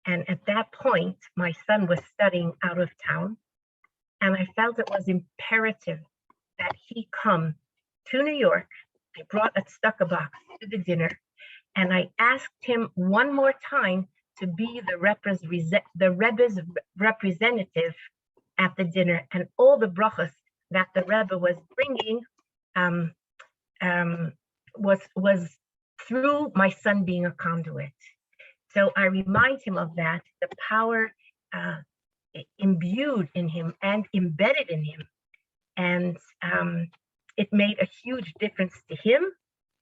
And at that point, my son was studying out of town. And I felt it was imperative that he come to New York. I brought a stucco box to the dinner, and I asked him one more time to be the Rebbe's representative at the dinner, and all the brachas that the Rebbe was bringing was through my son being a conduit. So I remind him of that, the power imbued in him and embedded in him. And it made a huge difference to him,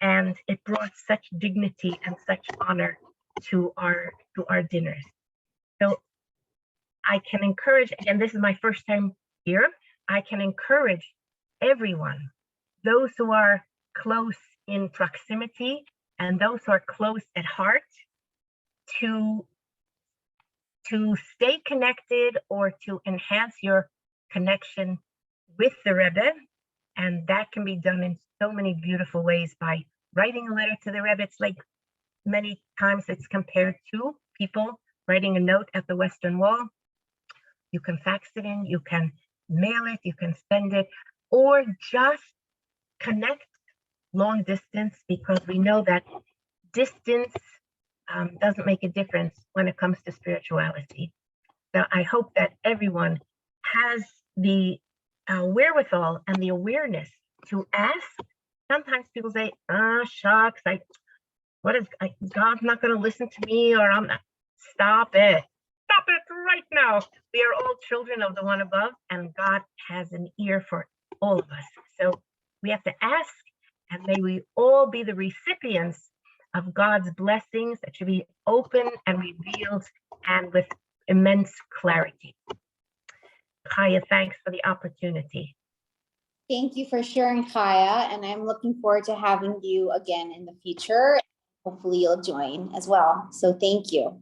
and it brought such dignity and such honor to our dinners. So I can encourage, again, this is my first time here, I can encourage everyone, those who are close in proximity and those who are close at heart, to stay connected or to enhance your connection with the Rebbe. And that can be done in so many beautiful ways by writing a letter to the Rebbe. It's like many times it's compared to people writing a note at the Western Wall. You can fax it in, you can mail it, you can send it, or just connect long distance, because we know that distance doesn't make a difference when it comes to spirituality. So I hope that everyone has the wherewithal and the awareness to ask. Sometimes people say, shucks, God's not going to listen to me, or I'm not. Stop it. Stop it right now. We are all children of the one above, and God has an ear for all of us. So we have to ask, and may we all be the recipients of God's blessings that should be open and revealed and with immense clarity. Chaya, thanks for the opportunity. Thank you for sharing, Chaya, and I'm looking forward to having you again in the future. Hopefully you'll join as well. So thank you.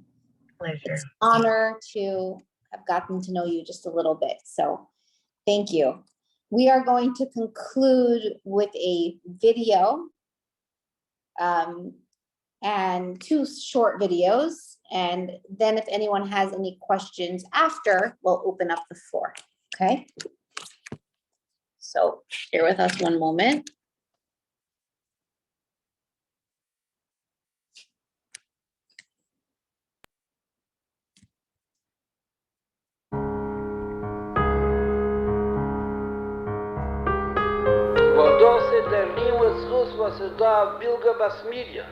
Pleasure. It's an honor to have gotten to know you just a little bit. So thank you. We are going to conclude with a video and 2 short videos. And then if anyone has any questions after, we'll open up the floor. Okay. So bear with us one moment. Vodose der Limes Rus was da Bilga Basmilia.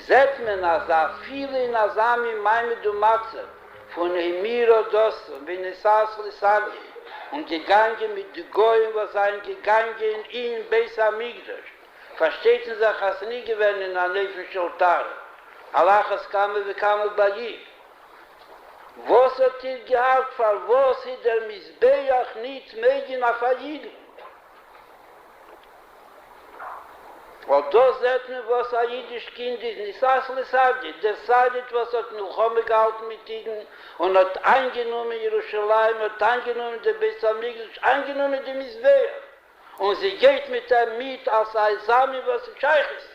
Zet men as a viele in Azami Maime du Matze von Emiro Dos, wenn es Sali und gegangen mit de Goyim was ein gegangen in Beisa Migdash. Verstehen Sie, dass nie gewesen in der Nefesh Altar. Allah has kamen wir kamen bei ihm. Was hat gehabt, für was der Mizbeach nicht megen auf Ayiden? Und das sagt mir, was ein jüdisch Kind ist, nicht das sagt, was hat Nuchome gehalten mit ihnen und hat angenommen Jerusalem, hat angenommen der Beis Hamikdash, angenommen die Mizbeach. Und sie geht mit ihm mit als ein Sami, was ein Scheich ist.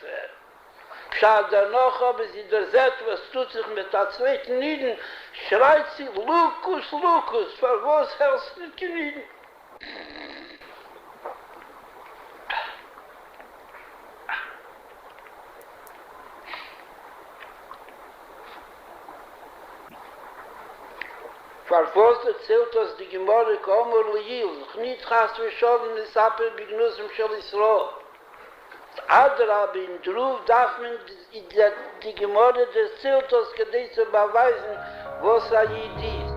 Schau danach, aber sie da sagt, was tut sich mit der zweiten Nieden, schreit sie, Lukus, Lukus, für was hältst du die Nieden? Verfasst erzählt, dass die Gemorre Kommer Lehil, sich nicht hast wir schon in das Appel Begnusem Shel Yisrael. Adra bin Druf darf man die Gemorre erzählt, dass gedei zu beweisen, was Ayid ist.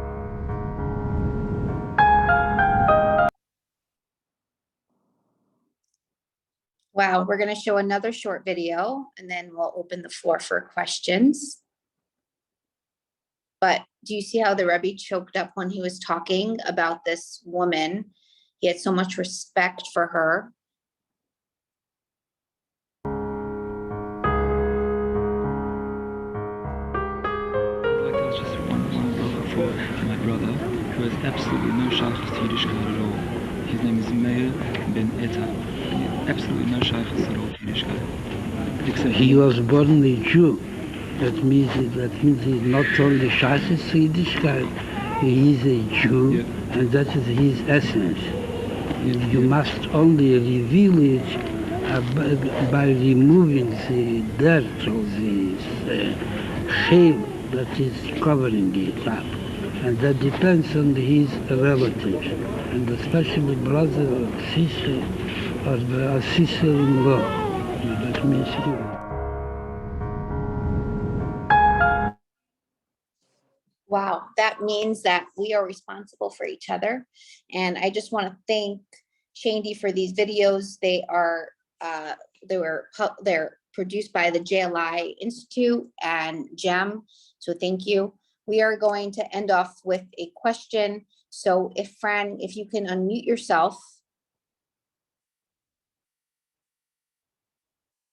Wow, we're going to show another short video and then we'll open the floor for questions. But do you see how the Rebbe choked up when he was talking about this woman? He had so much respect for her. I'd like to ask just one bracha for my brother, who has absolutely no shaykhs to Yiddishkeit at all. His name is Meir Ben Etta. Absolutely no shaykhs at all to Yiddishkeit. He was born a Jew. That means he's not only Chassidus Yiddishkeit, he is a Jew, and that is his essence. You must only reveal it by removing the dirt or the shame that is covering it up. And that depends on his relatives, and especially brother or sister-in-law. That means you. Wow, that means that we are responsible for each other. And I just want to thank Shandy for these videos. They're produced by the JLI Institute and GEM. So thank you. We are going to end off with a question. So if you can unmute yourself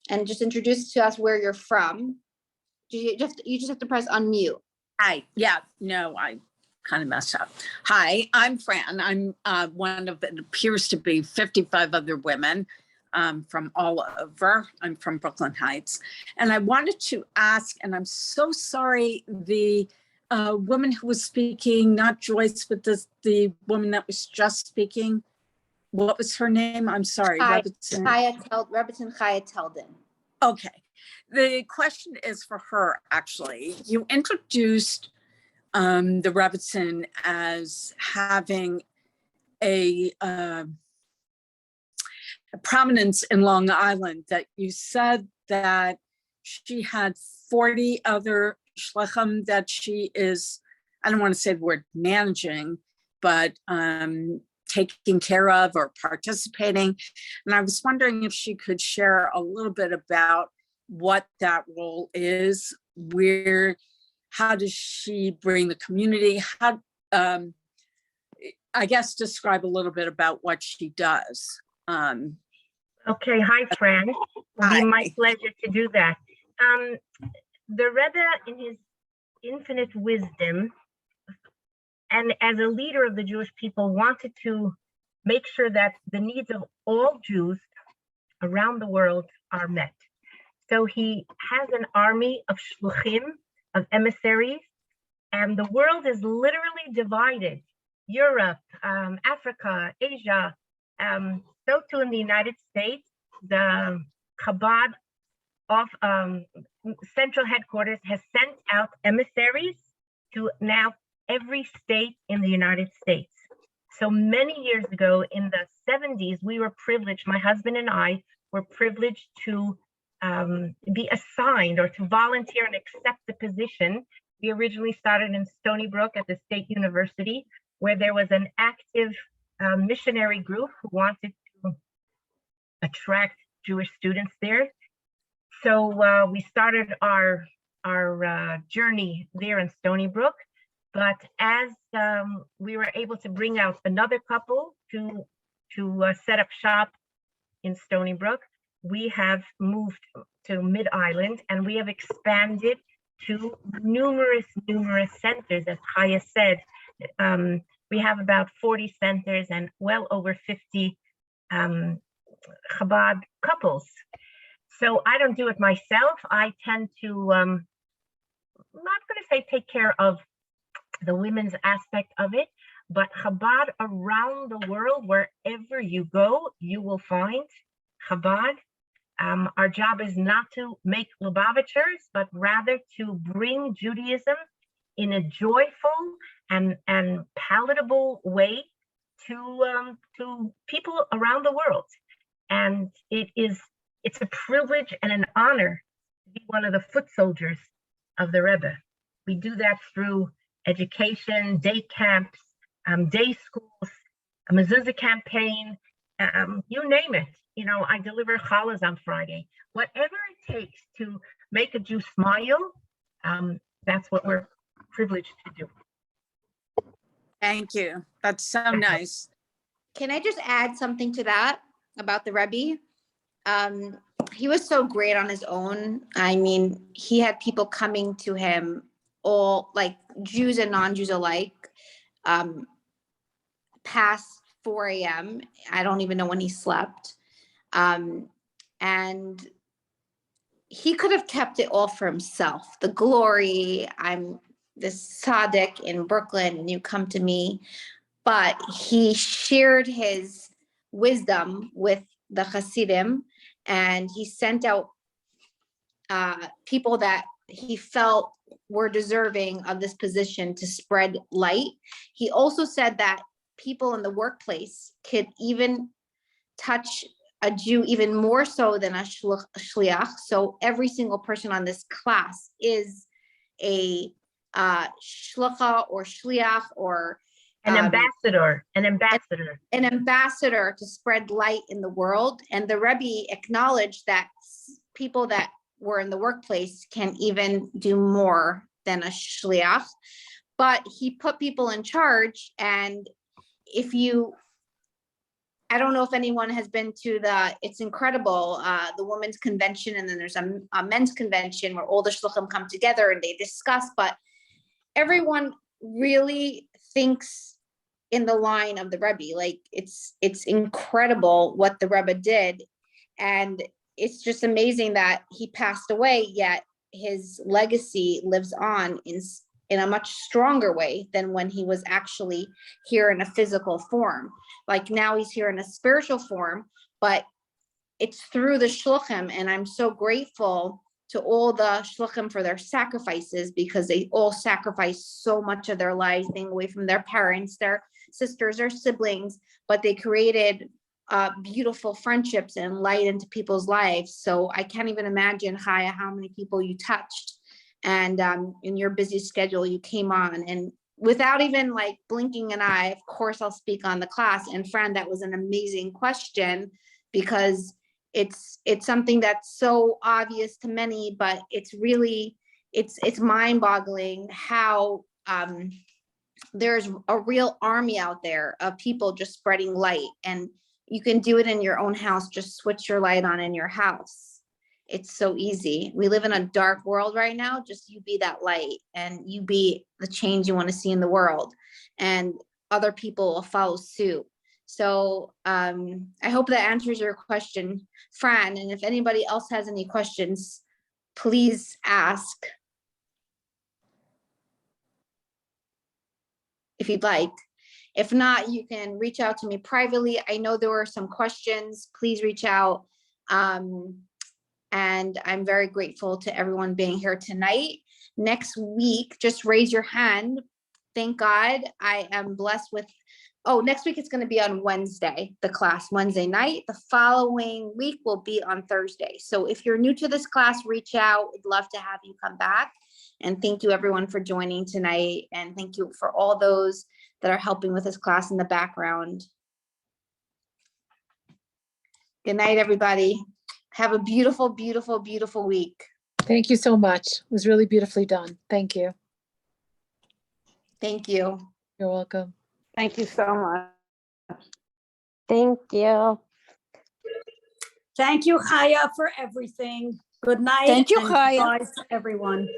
and just introduce to us where you're from. You just have to press unmute. Hi. Yeah, no, I kind of messed up. Hi, I'm Fran. I'm one of, it appears to be 55 other women from all over. I'm from Brooklyn Heights. And I wanted to ask, and I'm so sorry, the woman who was speaking, not Joyce, but the woman that was just speaking, what was her name? I'm sorry. Chaya Teldon. Okay. The question is for her, actually. You introduced the Rebbitzin as having a prominence in Long Island, that you said that she had 40 other shlechem that she is, I don't want to say the word managing, but taking care of or participating. And I was wondering if she could share a little bit about what that role is, how does she bring the community, I guess describe a little bit about what she does. Okay, hi, Fran. It'll be my pleasure to do that. The Rebbe, in his infinite wisdom, and as a leader of the Jewish people, wanted to make sure that the needs of all Jews around the world are met. So he has an army of shluchim, of emissaries, and the world is literally divided. Europe, Africa, Asia, so too in the United States. The Chabad central headquarters has sent out emissaries to now every state in the United States. So many years ago, in the 70s, we were privileged, my husband and I were privileged to be assigned or to volunteer and accept the position. We originally started in Stony Brook at the State University, where there was an active missionary group who wanted to attract Jewish students there. So we started our journey there in Stony Brook. But as we were able to bring out another couple to set up shop in Stony Brook, we have moved to Mid-Island, and we have expanded to numerous centers. As Chaya said, we have about 40 centers and well over 50 Chabad couples. So I don't do it myself. I tend to, I'm not going to say take care of the women's aspect of it, but Chabad around the world, wherever you go, you will find Chabad. Our job is not to make Lubavitchers, but rather to bring Judaism in a joyful and palatable way to people around the world. And it's a privilege and an honor to be one of the foot soldiers of the Rebbe. We do that through education, day camps, day schools, a mezuzah campaign, you name it. You know, I deliver challahs on Friday. Whatever it takes to make a Jew smile, that's what we're privileged to do. Thank you. That's so nice. Can I just add something to that about the Rebbe? He was so great on his own. I mean, he had people coming to him, all like Jews and non-Jews alike, past 4 a.m. I don't even know when he slept. And he could have kept it all for himself. The glory, I'm this tzaddik in Brooklyn and you come to me. But he shared his wisdom with the Hasidim, and he sent out people that he felt were deserving of this position to spread light. He also said that people in the workplace could even touch a Jew even more so than a shliach. So every single person on this class is a shlicha or shliach or An ambassador, an ambassador to spread light in the world. And the Rebbe acknowledged that people that were in the workplace can even do more than a shliach, but he put people in charge. And if you, I don't know if anyone has been to it's incredible, the women's convention, and then there's a men's convention where all the shluchim come together and they discuss, but everyone really thinks in the line of the Rebbe. Like it's incredible what the Rebbe did. And it's just amazing that he passed away, yet his legacy lives on in a much stronger way than when he was actually here in a physical form. Like now he's here in a spiritual form, but it's through the shluchim. And I'm so grateful to all the shluchim for their sacrifices, because they all sacrificed so much of their lives, being away from their parents, their sisters, or siblings, but they created beautiful friendships and light into people's lives. So I can't even imagine, Chaya, how many people you touched. And in your busy schedule, you came on, and without even like blinking an eye, of course, I'll speak on the class. And Fran, that was an amazing question, because it's something that's so obvious to many, but it's really, it's mind-boggling how there's a real army out there of people just spreading light. And you can do it in your own house. Just switch your light on in your house. It's so easy. We live in a dark world right now. Just you be that light, and you be the change you want to see in the world, and other people will follow suit. So I hope that answers your question, Fran. And if anybody else has any questions, please ask if you'd like. If not, you can reach out to me privately. I know there were some questions. Please reach out. And I'm very grateful to everyone being here tonight. Next week, just raise your hand. Thank God I am blessed with, next week it's going to be on Wednesday, the class Wednesday night. The following week will be on Thursday. So if you're new to this class, reach out. We'd love to have you come back. And thank you everyone for joining tonight. And thank you for all those that are helping with this class in the background. Good night, everybody. Have a beautiful, beautiful, beautiful week. Thank you so much. It was really beautifully done. Thank you. Thank you. You're welcome. Thank you so much. Thank you. Thank you, Chaya, for everything. Good night. Thank you, and Chaya. goodbye to everyone.